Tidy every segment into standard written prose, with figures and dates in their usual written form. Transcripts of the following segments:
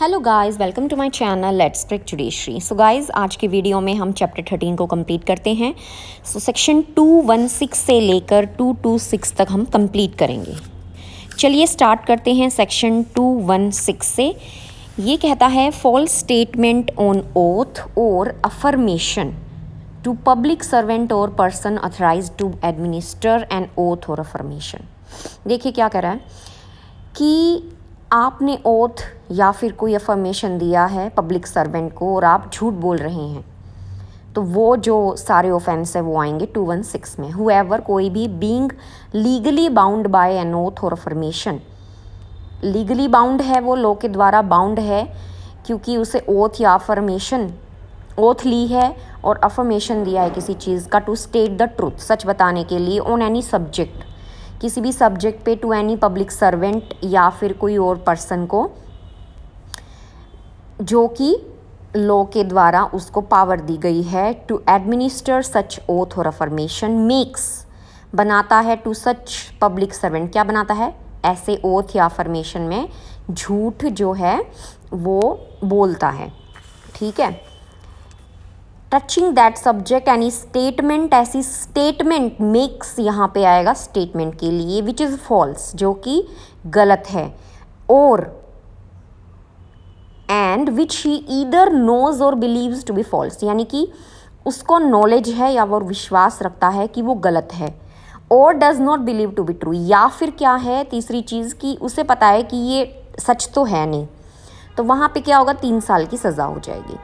Hello guys, welcome to my channel let's crack judiciary. So guys, आज की video में हम चैप्टर 13 को कंप्लीट करते हैं। सो सेक्शन 216 से लेकर 226 तक हम कंप्लीट करेंगे। चलिए स्टार्ट करते हैं सेक्शन 216 से। ये कहता है false statement on oath or affirmation to public servant or person authorised to administer an oath or affirmation. देखिए क्या कह रहा है कि आपने ओथ या फिर कोई अफर्मेशन दिया है पब्लिक सर्वेंट को और आप झूठ बोल रहे हैं, तो वो जो सारे ऑफेंस है वो आएंगे 216 में। हुएवर, कोई भी being legally bound by N oath or affirmation, legally bound है, वो लॉ के द्वारा बाउंड है क्योंकि उसे ओथ या अफर्मेशन, ओथ ली है और अफर्मेशन दिया है किसी चीज़ का, टू स्टेट द ट्रूथ, सच बताने के लिए, ऑन एनी सब्जेक्ट, किसी भी सब्जेक्ट पे, टू एनी पब्लिक सर्वेंट या फिर कोई और पर्सन को जो कि लॉ के द्वारा उसको पावर दी गई है, to administer such oath or affirmation, makes बनाता है, टू सच पब्लिक सर्वेंट, क्या बनाता है, ऐसे ओथ या अफर्मेशन में झूठ जो है वो बोलता है। ठीक है, touching that subject any statement, ऐसी स्टेटमेंट, मेक्स यहाँ पे आएगा स्टेटमेंट के लिए, विच इज़ फॉल्स, जो कि गलत है, और and which he either knows or believes to be false, यानी कि उसको नॉलेज है या वो विश्वास रखता है कि वो गलत है, or does not believe to be true, या फिर क्या है तीसरी चीज़ कि उसे पता है कि ये सच तो है नहीं, तो वहाँ पे क्या होगा, 3 साल की सज़ा हो जाएगी।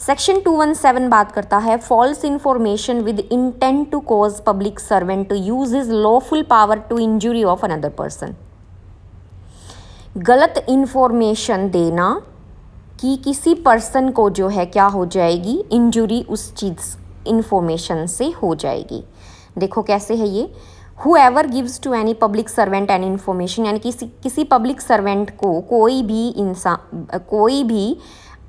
सेक्शन 217 बात करता है false information with intent to cause public servant to use his lawful power to injury of another person. गलत इंफॉर्मेशन देना कि किसी पर्सन को जो है क्या हो जाएगी, इंजुरी उस चीज़ इंफॉर्मेशन से हो जाएगी। देखो कैसे है ये, whoever gives to any public servant any information, यानी किसी पब्लिक सर्वेंट को कोई भी इंसान कोई भी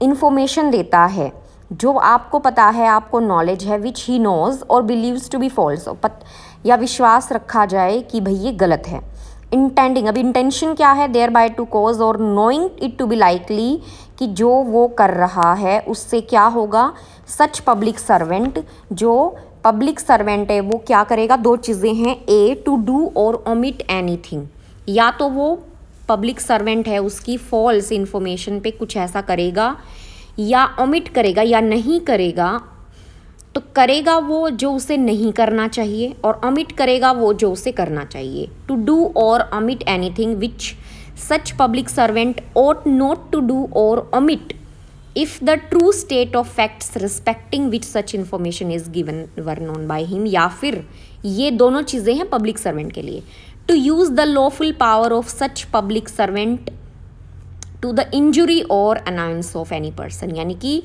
इंफॉर्मेशन देता है जो आपको पता है, आपको नॉलेज है, विच he knows or believes to be false, या विश्वास रखा जाए कि भाई ये गलत है। इंटेंडिंग, अब इंटेंशन क्या है, देयर बाय टू कॉज और knowing it to be likely, कि जो वो कर रहा है उससे क्या होगा, सच पब्लिक सर्वेंट, जो पब्लिक सर्वेंट है वो क्या करेगा, 2 चीज़ें हैं, ए टू डू और ओमिट एनीथिंग, या तो वो पब्लिक सर्वेंट है उसकी फॉल्स इंफॉर्मेशन पे कुछ ऐसा करेगा या ओमिट करेगा या नहीं करेगा, तो करेगा वो जो उसे नहीं करना चाहिए और ओमिट करेगा वो जो उसे करना चाहिए। टू डू और omit anything which such public servant ought not to do or omit if the true state of facts respecting which such information is given were known by him, या फिर ये दोनों चीज़ें हैं पब्लिक सर्वेंट के लिए, to use the lawful power of such public servant to the injury or annoyance of any person, यानी कि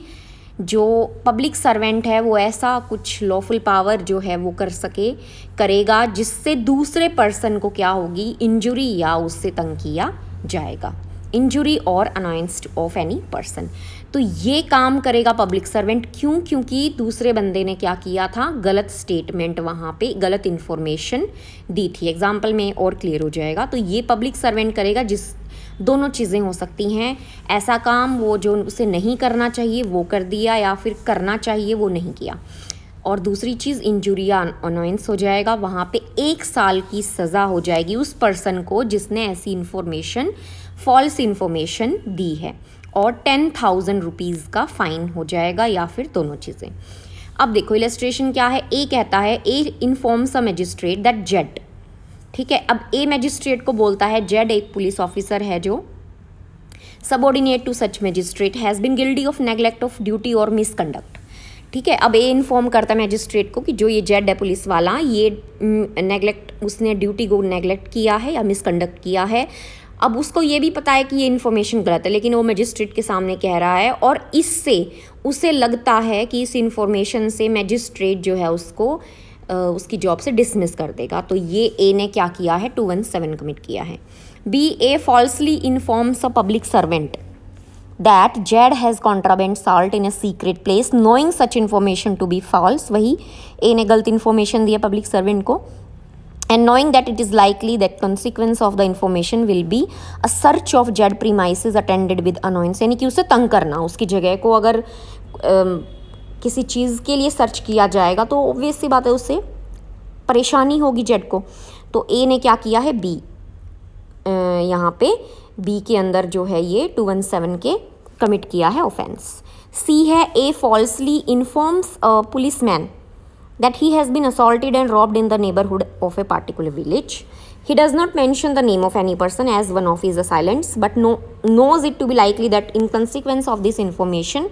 जो पब्लिक सर्वेंट है वो ऐसा कुछ लॉफुल पावर जो है वो करेगा जिससे दूसरे पर्सन को क्या होगी, इंजुरी या उससे तंग किया जाएगा, इंजुरी और अनॉयंस ऑफ एनी पर्सन। तो ये काम करेगा पब्लिक सर्वेंट, क्यों, क्योंकि दूसरे बंदे ने क्या किया था, गलत स्टेटमेंट, वहाँ पे गलत इन्फॉर्मेशन दी थी। एग्जाम्पल में और क्लियर हो जाएगा। तो ये पब्लिक सर्वेंट करेगा, जिस दोनों चीज़ें हो सकती हैं, ऐसा काम वो जो उसे नहीं करना चाहिए वो कर दिया, या फिर करना चाहिए वो नहीं किया, और दूसरी चीज़ इंजुरी या अनॉयंस हो जाएगा, वहाँ पे 1 साल की सज़ा हो जाएगी उस पर्सन को जिसने ऐसी इन्फॉर्मेशन, फॉल्स इन्फॉर्मेशन दी है, और 10,000 रुपीज़ का फाइन हो जाएगा, या फिर दोनों चीज़ें। अब देखो इलस्ट्रेशन क्या है, ए कहता है A informs a magistrate that Z, ठीक है, अब ए मजिस्ट्रेट को बोलता है जेड एक पुलिस ऑफिसर है जो subordinate to such magistrate has been guilty of neglect of duty or misconduct. ठीक है, अब ए इन्फॉर्म करता है मैजिस्ट्रेट को कि जो ये जेड है पुलिस वाला, ये नेग्लेक्ट, उसने ड्यूटी को नेग्लेक्ट किया है या मिसकंडक्ट किया है। अब उसको ये भी पता है कि ये इन्फॉर्मेशन गलत है, लेकिन वो मैजिस्ट्रेट के सामने कह रहा है, और इससे उसे लगता है कि इस इन्फॉर्मेशन से मैजिस्ट्रेट जो है उसको उसकी जॉब से डिसमिस कर देगा। तो ये ए ने क्या किया है, 217 कमिट किया है। B, A falsely informs a public servant that Z has contraband salt in a secret place knowing such information to be false, वही ए ने गलत इन्फॉर्मेशन दिया पब्लिक सर्वेंट को, and knowing that it is likely that consequence of the information will be a search of Z premises attended with annoyance, यानी कि उसे तंग करना, उसकी जगह को अगर किसी चीज़ के लिए सर्च किया जाएगा तो ऑब्वियस सी बात है उससे परेशानी होगी जेड को। तो ए ने क्या किया है, बी, यहाँ पे बी के अंदर जो है ये 217 के कमिट किया है ऑफेंस। सी है, A falsely informs a policeman that he has been assaulted and robbed in the neighborhood of a particular village. He does not mention the name of any person as one of his assailants, but knows it to be likely that in consequence of this information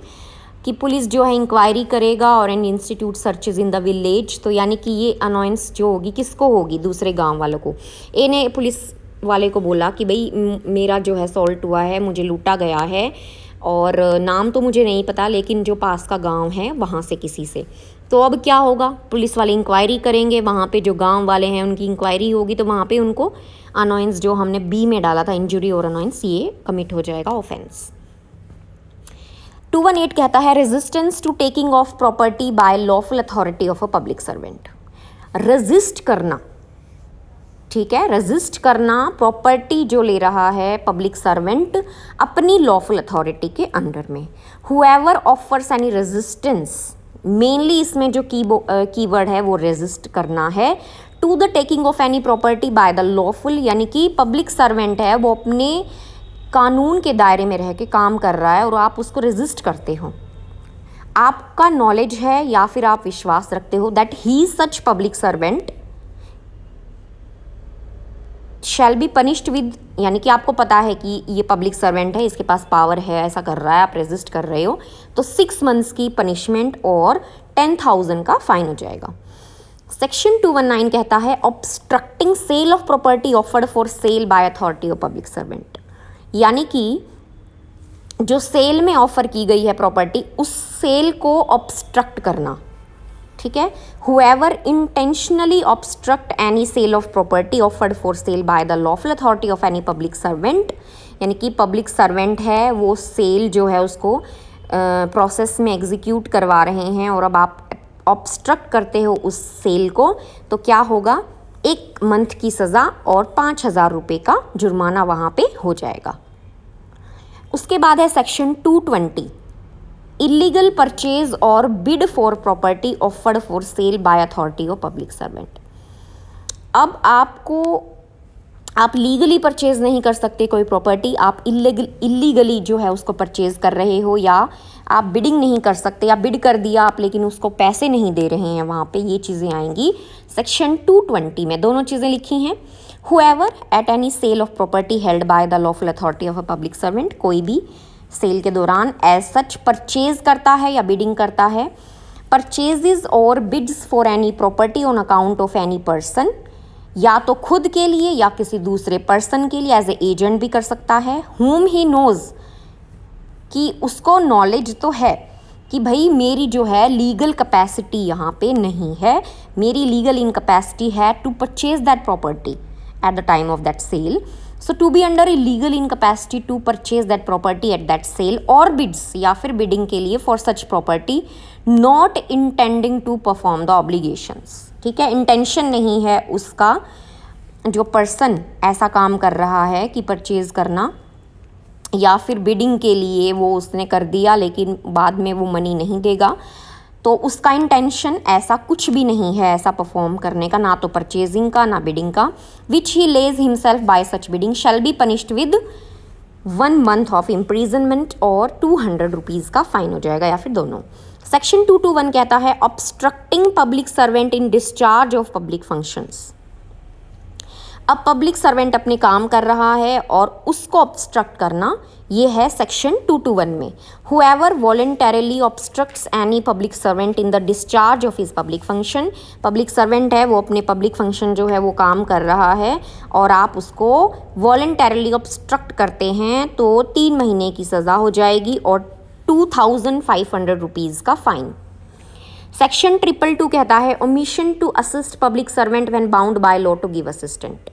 कि police जो है inquiry करेगा और an institute searches in the village, तो यानी कि ये अनोइंस जो होगी किसको होगी, दूसरे गांव वालों को। ए ने पुलिस वाले को बोला कि भाई मेरा जो है असॉल्ट हुआ है, मुझे लूटा गया है और नाम तो मुझे नहीं पता, लेकिन जो पास का गांव है वहाँ से किसी से। तो अब क्या होगा, पुलिस वाले इंक्वायरी करेंगे, वहाँ पे जो गांव वाले हैं उनकी इंक्वायरी होगी, तो वहाँ पे उनको अनोइंस जो हमने बी में डाला था, इंजुरी और अनोइंस, ये कमिट हो जाएगा ऑफेंस। 218 कहता है resistance to taking of property by lawful authority of a public servant. Resist करना, ठीक है, रेजिस्ट करना, प्रॉपर्टी जो ले रहा है पब्लिक सर्वेंट अपनी लॉफुल अथॉरिटी के अंडर में। Whoever offers any resistance, mainly इसमें जो कीवर्ड है वो रेजिस्ट करना है, to the taking of any property by the lawful, यानी कि पब्लिक सर्वेंट है वो अपने कानून के दायरे में रह के काम कर रहा है और आप उसको रेजिस्ट करते हो, आपका नॉलेज है या फिर आप विश्वास रखते हो that he such public servant shall be punished with, यानी कि आपको पता है कि ये पब्लिक सर्वेंट है, इसके पास पावर है, ऐसा कर रहा है, आप रेजिस्ट कर रहे हो, तो 6 मंथ्स की पनिशमेंट और 10,000 का फाइन हो जाएगा। सेक्शन 219 कहता है obstructing sale of property offered for sale by authority of public servant, यानी कि जो सेल में ऑफर की गई है प्रॉपर्टी, उस सेल को ऑब्स्ट्रक्ट करना, ठीक है। Whoever intentionally obstruct any sale of property offered for sale by the lawful authority of any public servant, यानी कि पब्लिक सर्वेंट है वो सेल जो है उसको प्रोसेस में एग्जीक्यूट करवा रहे हैं और अब आप ऑब्स्ट्रक्ट करते हो उस सेल को, तो क्या होगा, 1 मंथ की सज़ा और 5,000 रुपये का जुर्माना वहाँ पे हो जाएगा। उसके बाद है सेक्शन 220 इलीगल परचेज और bid for property offered for sale by authority of public servant. अब आप लीगली परचेज नहीं कर सकते कोई प्रॉपर्टी, आप इलीगली जो है उसको परचेज कर रहे हो, या आप बिडिंग नहीं कर सकते, या बिड कर दिया आप लेकिन उसको पैसे नहीं दे रहे हैं, वहाँ पे ये चीज़ें आएंगी सेक्शन 220 में, दोनों चीज़ें लिखी हैं। Whoever at any sale of property held by the lawful authority of a public servant, कोई भी सेल के दौरान एज सच परचेज करता है या बिडिंग करता है, purchases or bids for any property on account of any person, या तो खुद के लिए या किसी दूसरे पर्सन के लिए एज ए एजेंट भी कर सकता है, whom he knows, कि उसको नॉलेज तो है कि भाई मेरी जो है लीगल कैपेसिटी यहाँ पे नहीं है, मेरी लीगल इनकैपेसिटी है to purchase that property at the time of that sale, so to be under a legal incapacity to purchase that property at that sale or bids, या फिर बिडिंग के लिए for such property, not intending to perform the obligations, ठीक है, intention नहीं है उसका, जो पर्सन ऐसा काम कर रहा है कि परचेज करना या फिर बिडिंग के लिए वो उसने कर दिया लेकिन बाद में वो मनी नहीं देगा, तो उसका इंटेंशन ऐसा कुछ भी नहीं है ऐसा परफॉर्म करने का, ना तो परचेजिंग का ना बिडिंग का, which he lays himself by such bidding shall be punished with 1 month of imprisonment और 200 रुपीज़ का फाइन हो जाएगा, या फिर दोनों। सेक्शन 221 कहता है obstructing public servant in discharge of public functions. अब पब्लिक सर्वेंट अपने काम कर रहा है और उसको ऑब्स्ट्रक्ट करना, ये है सेक्शन 221 में। Whoever voluntarily obstructs any public servant in the discharge of his public function, public servant है वो अपने पब्लिक फंक्शन जो है वो काम कर रहा है और आप उसको वॉलंटरली ऑब्स्ट्रक्ट करते हैं तो 3 महीने की सज़ा हो जाएगी और 2,500 रुपीज़ का फाइन। सेक्शन 222 कहता है omission to assist public servant when bound by law to give assistant,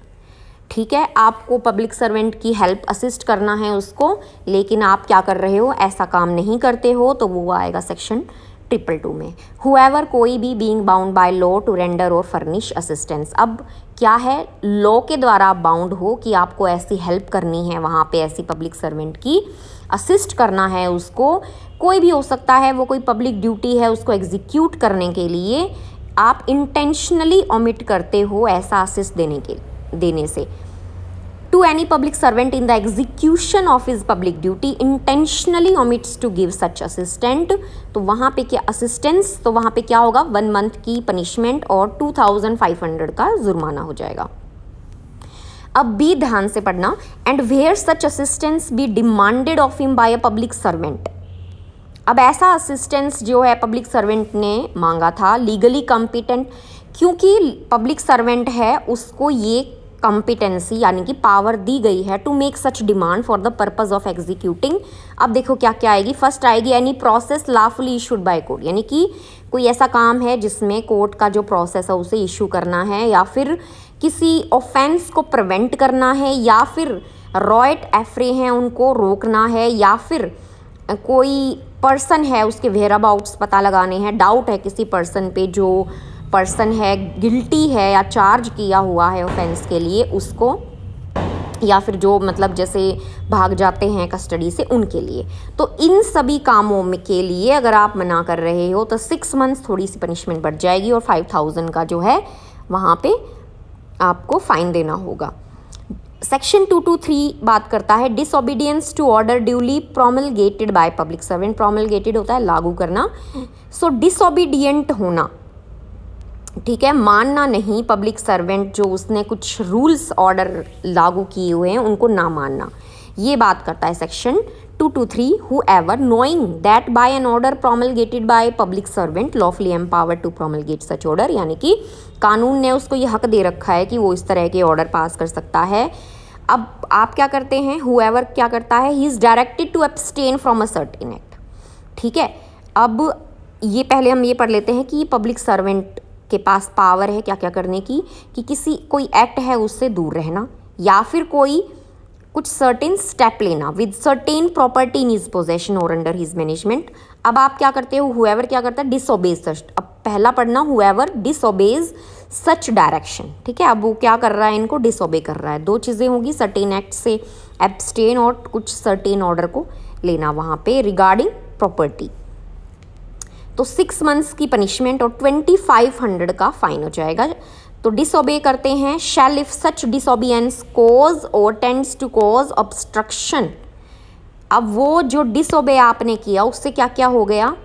ठीक है, आपको पब्लिक सर्वेंट की हेल्प असिस्ट करना है उसको, लेकिन आप क्या कर रहे हो, ऐसा काम नहीं करते हो, तो वो आएगा सेक्शन 222 में whoever कोई भी being bound by law to render or furnish assistance। अब क्या है, लॉ के द्वारा आप बाउंड हो कि आपको ऐसी हेल्प करनी है, वहाँ पे ऐसी पब्लिक सर्वेंट की असिस्ट करना है उसको, कोई भी हो सकता है, वो कोई पब्लिक ड्यूटी है उसको एग्जीक्यूट करने के लिए आप इंटेंशनली ओमिट करते हो ऐसा असिस्ट देने से। To any public servant in the execution of his public duty intentionally omits to give such assistant, तो वहाँ पे क्या assistance, तो वहाँ पे क्या होगा, 1 month की punishment और 2500 का जुर्माना हो जाएगा। अब भी ध्यान से पढ़ना, and where such assistance be demanded of him by a public servant। अब ऐसा असिस्टेंस जो है पब्लिक सर्वेंट ने मांगा था, लीगली कॉम्पिटेंट, क्योंकि पब्लिक सर्वेंट है उसको ये कॉम्पिटेंसी यानी कि पावर दी गई है to make such demand for the purpose of executing. अब देखो क्या क्या आएगी, फर्स्ट आएगी any process lawfully issued by court, यानी कि कोई ऐसा काम है जिसमें कोर्ट का जो प्रोसेस है उसे इशू करना है, या फिर किसी ऑफेंस को प्रिवेंट करना है, या फिर रॉयट एफ्रे हैं उनको रोकना है, या फिर कोई पर्सन है उसके वेयर अबाउट्स पता लगाने हैं, डाउट है किसी पर्सन पे, जो पर्सन है गिल्टी है या चार्ज किया हुआ है ऑफेंस के लिए उसको, या फिर जो मतलब जैसे भाग जाते हैं कस्टडी से उनके लिए। तो इन सभी कामों में के लिए अगर आप मना कर रहे हो तो 6 months थोड़ी सी पनिशमेंट बढ़ जाएगी और 5000 का जो है वहाँ पे आपको फाइन देना होगा। सेक्शन 223 बात करता है disobedience to order duly promulgated by public servant. Promulgated होता है लागू करना, सो डिसओबीडियंट होना, ठीक है, मानना नहीं, पब्लिक सर्वेंट जो उसने कुछ रूल्स ऑर्डर लागू किए हुए हैं उनको ना मानना, ये बात करता है section 223। whoever knowing that by an order promulgated by public servant lawfully empowered to promulgate such order, यानी कि कानून ने उसको ये हक दे रखा है कि वो इस तरह के ऑर्डर पास कर सकता है। अब आप क्या करते हैं, whoever क्या करता है, he is directed to abstain from a certain act, ठीक है। अब ये पहले हम ये पढ़ लेते हैं कि पब्लिक सर्वेंट के पास पावर है क्या क्या करने की, कि किसी कोई एक्ट है उससे दूर रहना, या फिर कोई कुछ सर्टेन स्टेप लेना with certain property in his possession और अंडर हिज मैनेजमेंट। अब आप क्या करते हो, हुएवर क्या करता है, डिसओबेज सच। अब पहला पढ़ना, हुएवर डिसओबेज सच डायरेक्शन, ठीक है। अब वो क्या कर रहा है, इनको डिसओबे कर रहा है। 2 चीज़ें होंगी, सर्टेन एक्ट से एब्सटेन और कुछ सर्टेन ऑर्डर को लेना वहाँ पे रिगार्डिंग प्रॉपर्टी। तो 6 months की पनिशमेंट और 2500 का फाइन हो जाएगा। तो डिसओबे करते हैं, शैल इफ सच डिसओबियंस कॉज और टेंड्स टू कॉज ऑब्स्ट्रक्शन। अब वो जो डिसओबे आपने किया उससे क्या क्या हो गया,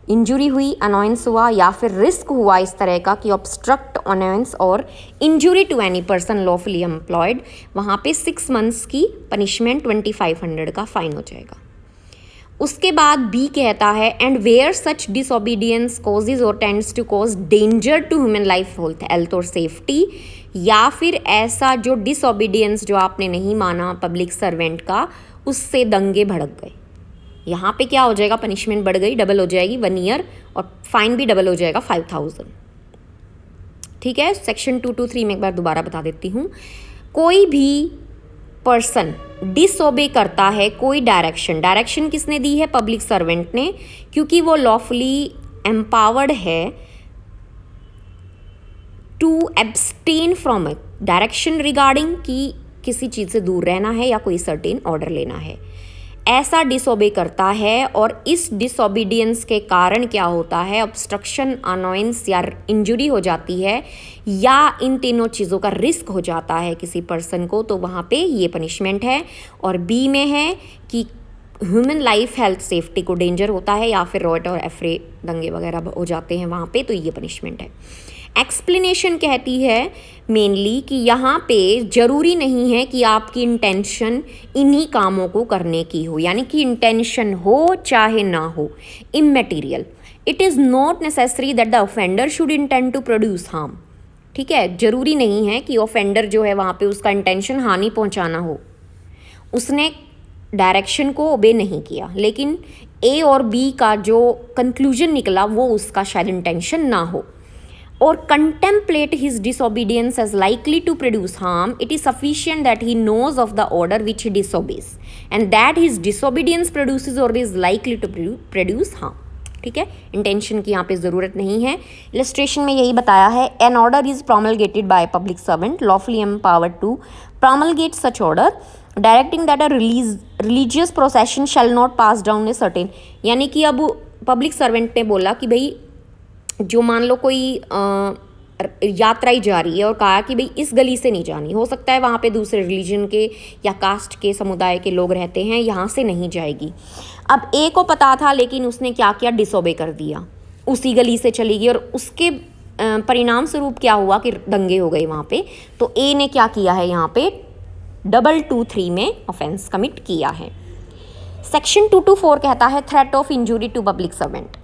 इंजुरी हुई, अनॉयंस हुआ, या फिर रिस्क हुआ इस तरह का कि obstruct, annoyance or injury to any person lawfully employed, वहाँ पे 6 months की पनिशमेंट 2500 का फाइन हो जाएगा। उसके बाद बी कहता है and where such disobedience causes और tends to cause danger to human life, health और सेफ्टी, या फिर ऐसा जो डिसओबीडियंस जो आपने नहीं माना पब्लिक सर्वेंट का उससे दंगे भड़क गए, यहाँ पे क्या हो जाएगा, पनिशमेंट बढ़ गई, डबल हो जाएगी 1 year, और फाइन भी डबल हो जाएगा 5000, ठीक है। सेक्शन 223 में एक बार दोबारा बता देती हूँ, कोई भी पर्सन डिसओबे करता है कोई डायरेक्शन किसने दी है, पब्लिक सर्वेंट ने, क्योंकि वो लॉफुली एम्पावर्ड है to abstain from direction regarding कि किसी चीज़ से दूर रहना है या कोई सर्टेन ऑर्डर लेना है, ऐसा डिसओबे करता है। और इस डिसओबीडियंस के कारण क्या होता है, ऑब्स्ट्रक्शन, अनॉयंस या इंजुरी हो जाती है, या इन तीनों चीज़ों का रिस्क हो जाता है किसी पर्सन को, तो वहाँ पे ये पनिशमेंट है। और बी में है कि ह्यूमन लाइफ, हेल्थ, सेफ्टी को डेंजर होता है, या फिर रॉयट और एफ्रे दंगे वगैरह हो जाते हैं वहाँ पे, तो ये पनिशमेंट है। एक्सप्लेनेशन कहती है मेनली कि यहाँ पे ज़रूरी नहीं है कि आपकी इंटेंशन इन्हीं कामों को करने की हो, यानी कि इंटेंशन हो चाहे ना हो, immaterial. It is not necessary that the offender should intend to produce harm, ठीक है। ज़रूरी नहीं है कि ऑफेंडर जो है वहाँ पे उसका इंटेंशन हानि पहुँचाना हो, उसने डायरेक्शन को ओबे नहीं किया, लेकिन ए और बी का जो कंक्लूजन निकला वो उसका शायद इंटेंशन ना हो। और contemplate his disobedience as likely to produce harm, it is sufficient that he knows of the order which he disobeys and that his disobedience produces or is likely to produce harm. ठीक है, intention की यहाँ पे ज़रूरत नहीं है। Illustration में यही बताया है, an order is promulgated by public servant lawfully empowered to promulgate such order directing that a religious procession shall not pass down a certain. यानी कि अब पब्लिक सर्वेंट ने बोला कि भाई जो मान लो कोई यात्रा ही जा रही है और कहा कि भाई इस गली से नहीं जानी, हो सकता है वहाँ पे दूसरे रिलीजन के या कास्ट के समुदाय के लोग रहते हैं, यहाँ से नहीं जाएगी। अब ए को पता था लेकिन उसने क्या किया, डिसोबे कर दिया, उसी गली से चली गई और उसके परिणाम स्वरूप क्या हुआ कि दंगे हो गए वहाँ पे। तो ए ने क्या किया है, यहाँ पे 223 में ऑफेंस कमिट किया है। सेक्शन 224 कहता है threat of injury to public servant,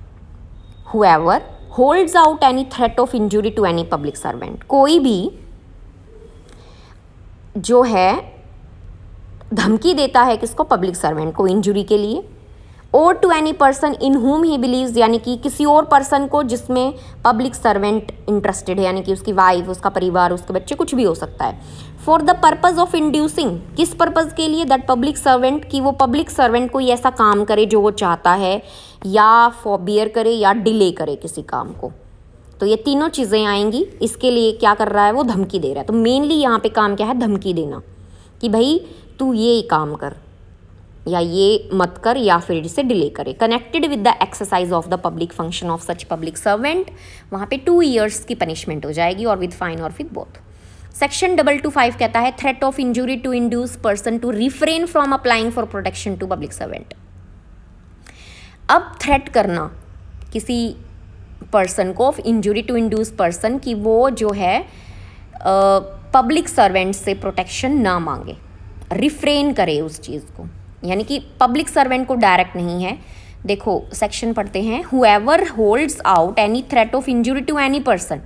whoever holds out any threat of injury to any public servant. कोई भी जो है धमकी देता है किसको, पब्लिक सर्वेंट को, इंजुरी के लिए, और टू एनी पर्सन इन हुम ही बिलीव्स, यानी कि किसी और पर्सन को जिसमें पब्लिक सर्वेंट इंटरेस्टेड है, यानी कि उसकी वाइफ, उसका परिवार, उसके बच्चे, कुछ भी हो सकता है, for the purpose of inducing, किस पर्पज़ के लिए, दैट पब्लिक सर्वेंट, कि वो पब्लिक सर्वेंट कोई ऐसा काम करे जो वो चाहता है, या फॉरबियर करे या डिले करे किसी काम को। तो ये तीनों चीज़ें आएंगी। इसके लिए क्या कर रहा है, वो धमकी दे रहा है। तो मेनली यहाँ पे काम क्या है, धमकी देना कि भाई तू ये काम कर या ये मत कर या फिर इसे डिले करे। Connected with the exercise of the public function of such public servant, वहाँ पे 2 years की पनिशमेंट हो जाएगी, or with fine or with both. Section 225 कहता है threat of injury to induce person to refrain from applying for protection to public servant. अब threat करना किसी पर्सन को of injury to induce person कि वो जो है पब्लिक सर्वेंट से प्रोटेक्शन ना मांगे, रिफ्रेन करे उस चीज़ को, यानी कि पब्लिक सर्वेंट को डायरेक्ट नहीं है। देखो सेक्शन पढ़ते हैं, whoever holds out any threat of injury to any person,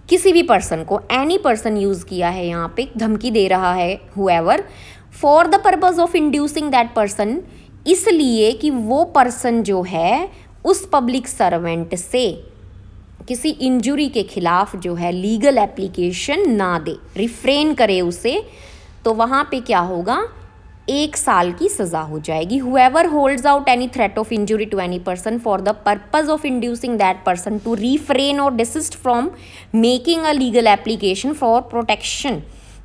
किसी भी पर्सन को, एनी पर्सन यूज़ किया है यहाँ पे, धमकी दे रहा है whoever, for the purpose of inducing that person, इसलिए कि वो पर्सन जो है उस पब्लिक सर्वेंट से किसी इंजुरी के खिलाफ जो है लीगल एप्लीकेशन ना दे, रिफ्रेन करे उसे, तो वहाँ पे क्या होगा, 1 साल की सज़ा हो जाएगी। Whoever holds out any threat of injury to any person for the purpose of inducing that person to refrain और desist from making a legal application for protection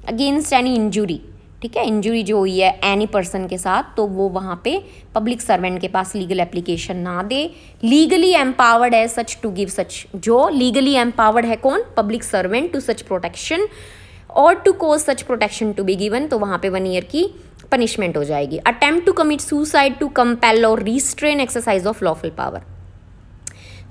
against any injury, ठीक है, इंजुरी जो हुई है any person के साथ, तो वो वहाँ पे पब्लिक सर्वेंट के पास लीगल एप्लीकेशन ना दे। लीगली एम्पावर्ड है सच टू गिव सच, जो लीगली एम्पावर्ड है कौन, public servant, to such protection और to cause such protection to be given, तो वहाँ पे 1 year की पनिशमेंट हो जाएगी। Attempt to commit suicide to compel और restrain exercise of lawful power,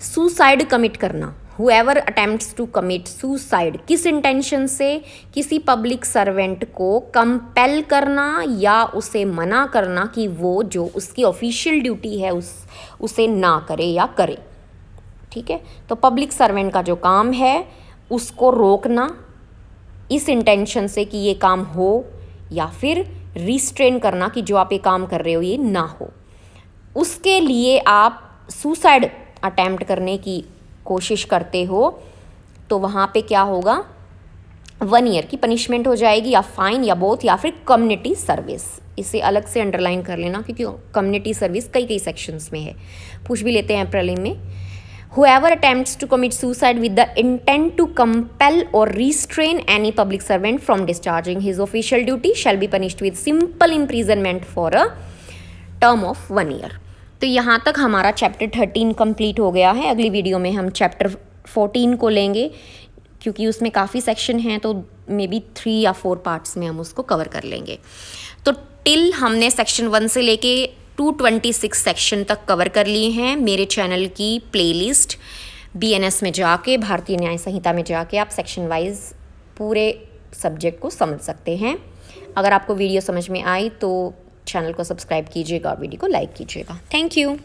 suicide commit करना, whoever attempts to commit suicide, किस इंटेंशन से, किसी पब्लिक सर्वेंट को कंपेल करना या उसे मना करना कि वो जो उसकी ऑफिशियल ड्यूटी है उसे ना करे या करे, ठीक है। तो पब्लिक सर्वेंट का जो काम है उसको रोकना इस इंटेंशन से कि ये काम हो, या फिर रिस्ट्रेन करना कि जो आप ये काम कर रहे हो ये ना हो, उसके लिए आप सुसाइड अटेम्प्ट करने की कोशिश करते हो, तो वहाँ पे क्या होगा, 1 year की पनिशमेंट हो जाएगी, या फाइन या बोथ, या फिर कम्युनिटी सर्विस। इसे अलग से अंडरलाइन कर लेना क्योंकि कम्युनिटी सर्विस कई सेक्शंस में है, पूछ भी लेते हैं प्रीलिम में। Whoever attempts to commit suicide with the intent to compel or restrain any public servant from discharging his official duty shall be punished with simple imprisonment for a term of 1 year। तो यहाँ तक हमारा chapter 13 complete हो गया है। अगली video में हम चैप्टर 14 को लेंगे, क्योंकि उसमें काफ़ी सेक्शन हैं, तो मे बी 3 या 4 पार्ट्स में हम उसको कवर कर लेंगे। तो टिल हमने सेक्शन 1 से लेके 226 सेक्शन तक कवर कर लिए हैं। मेरे चैनल की प्लेलिस्ट BNS में जाके, भारतीय न्याय संहिता में जाके आप सेक्शन वाइज पूरे सब्जेक्ट को समझ सकते हैं। अगर आपको वीडियो समझ में आई तो चैनल को सब्सक्राइब कीजिएगा और वीडियो को लाइक कीजिएगा। Thank you.